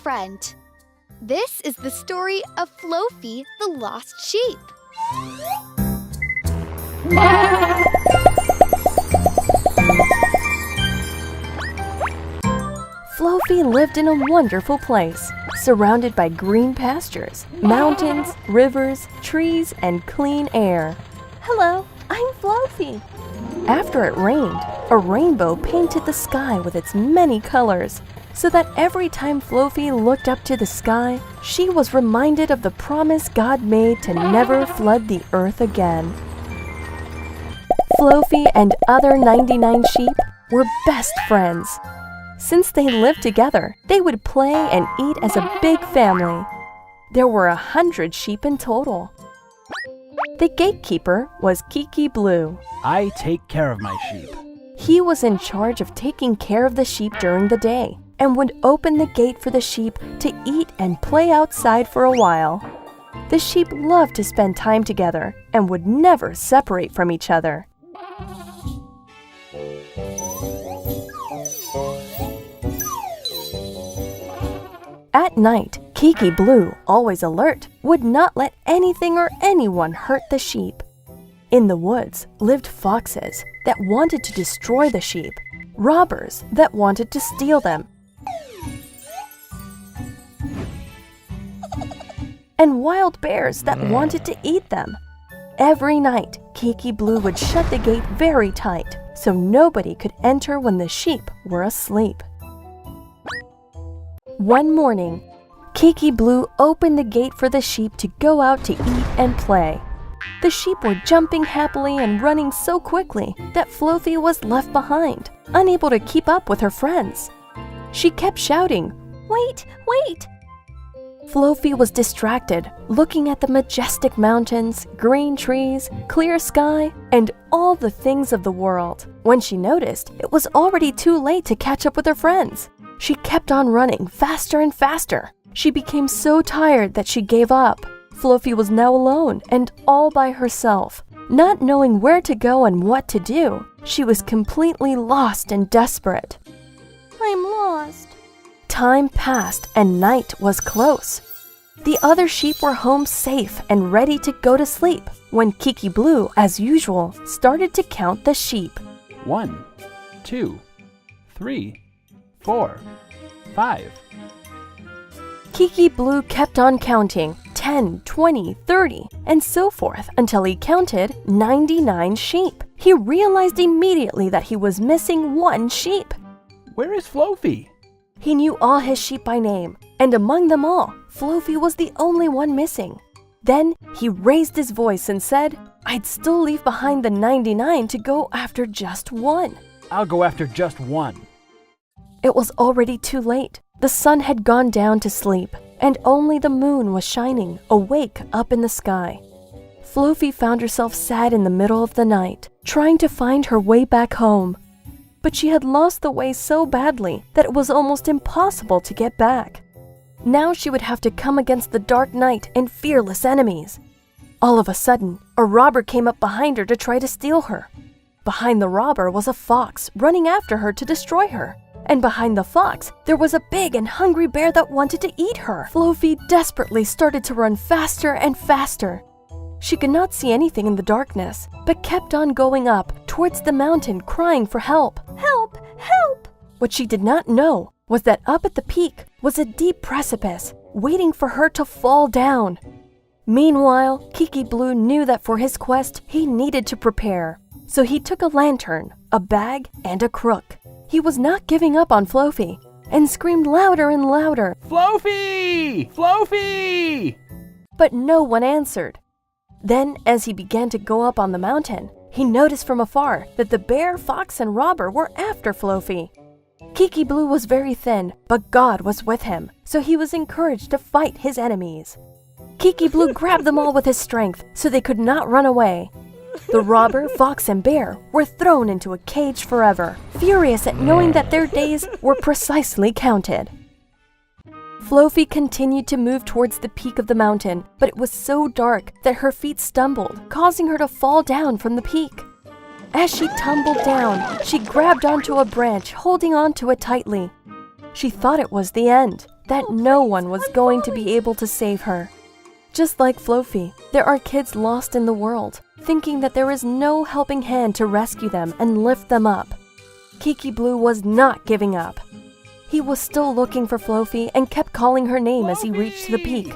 friend. This is the story of Flofi, the lost sheep. Flofi lived in a wonderful place, surrounded by green pastures, mountains, rivers, trees, and clean air. Hello, I'm Flofi. After it rained, a rainbow painted the sky with its many colors, so that every time Flofi looked up to the sky, she was reminded of the promise God made to never flood the earth again. Flofi and other 99 sheep were best friends. Since they lived together, they would play and eat as a big family. There were 100 sheep in total. The gatekeeper was Kiki Blue. I take care of my sheep. He was in charge of taking care of the sheep during the day and would open the gate for the sheep to eat and play outside for a while. The sheep loved to spend time together and would never separate from each other. At night, Kiki Blue, always alert, would not let anything or anyone hurt the sheep. In the woods lived foxes that wanted to destroy the sheep, robbers that wanted to steal them, and wild bears that wanted to eat them. Every night, Kiki Blue would shut the gate very tight so nobody could enter when the sheep were asleep. One morning, Kiki Blue opened the gate for the sheep to go out to eat and play. The sheep were jumping happily and running so quickly that Flofi was left behind, unable to keep up with her friends. She kept shouting, "Wait, wait!" Flofi was distracted, looking at the majestic mountains, green trees, clear sky, and all the things of the world, when she noticed it was already too late to catch up with her friends. She kept on running faster and faster. She became so tired that she gave up. Flofi was now alone and all by herself. Not knowing where to go and what to do, she was completely lost and desperate. I'm lost. Time passed and night was close. The other sheep were home safe and ready to go to sleep when Kiki Blue, as usual, started to count the sheep. 1, 2, 3, 4, 5. Kiki Blue kept on counting 10, 20, 30, and so forth until he counted 99 sheep. He realized immediately that he was missing one sheep. Where is Flofi? He knew all his sheep by name, and among them all, Flofi was the only one missing. Then he raised his voice and said, "I'd still leave behind the 99 to go after just one." I'll go after just one. It was already too late. The sun had gone down to sleep, and only the moon was shining, awake up in the sky. Flofi found herself sad in the middle of the night, trying to find her way back home. But she had lost the way so badly that it was almost impossible to get back. Now she would have to come against the dark night and fearless enemies. All of a sudden, a robber came up behind her to try to steal her. Behind the robber was a fox running after her to destroy her. And behind the fox, there was a big and hungry bear that wanted to eat her. Flofi desperately started to run faster and faster. She could not see anything in the darkness, but kept on going up towards the mountain, crying for help. Help! Help! What she did not know was that up at the peak was a deep precipice, waiting for her to fall down. Meanwhile, Kiki Blue knew that for his quest, he needed to prepare. So he took a lantern, a bag, and a crook. He was not giving up on Flofi and screamed louder and louder, Flofi! Flofi! But no one answered. Then, as he began to go up on the mountain, he noticed from afar that the bear, fox, and robber were after Flofi. Kiki Blue was very thin, but God was with him, so he was encouraged to fight his enemies. Kiki Blue grabbed them all with his strength so they could not run away. The robber, fox, and bear were thrown into a cage forever, furious at knowing that their days were precisely counted. Flofi continued to move towards the peak of the mountain, but it was so dark that her feet stumbled, causing her to fall down from the peak. As she tumbled down, she grabbed onto a branch, holding onto it tightly. She thought it was the end, that no one was going to be able to save her. Just like Flofi, there are kids lost in the world, thinking that there is no helping hand to rescue them and lift them up. Kiki Blue was not giving up. He was still looking for Flofi and kept calling her name as he reached the peak.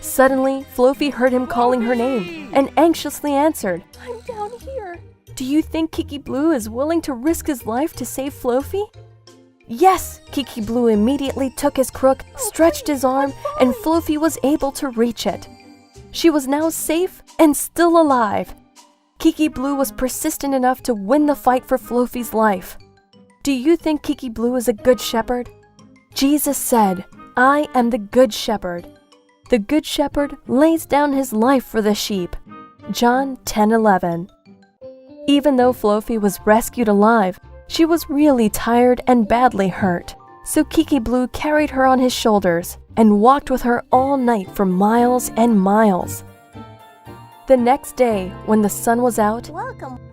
Suddenly, Flofi heard him calling her name and anxiously answered, "I'm down here." Do you think Kiki Blue is willing to risk his life to save Flofi? Yes! Kiki Blue immediately took his crook, stretched his arm, and Flofi was able to reach it. She was now safe and still alive. Kiki Blue was persistent enough to win the fight for Flofi's life. Do you think Kiki Blue is a good shepherd? Jesus said, "I am the good shepherd." The good shepherd lays down his life for the sheep. John 10:11. Even though Flofi was rescued alive, she was really tired and badly hurt. So Kiki Blue carried her on his shoulders and walked with her all night for miles and miles. The next day, when the sun was out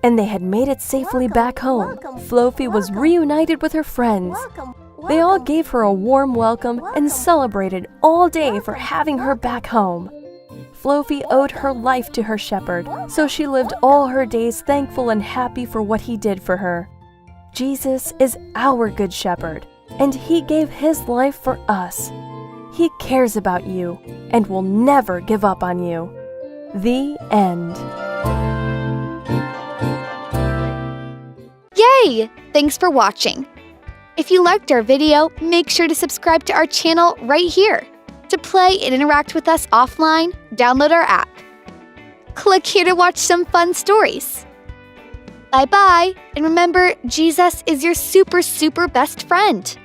and they had made it safely back home, Flofi was reunited with her friends. They all gave her a warm welcome and celebrated all day for having her back home. Flofi owed her life to her shepherd, so she lived all her days thankful and happy for what he did for her. Jesus is our good shepherd, and he gave his life for us. He cares about you and will never give up on you. The end. Yay! Thanks for watching. If you liked our video, make sure to subscribe to our channel right here. To play and interact with us offline, download our app. Click here to watch some fun stories. Bye-bye, and remember, Jesus is your super best friend.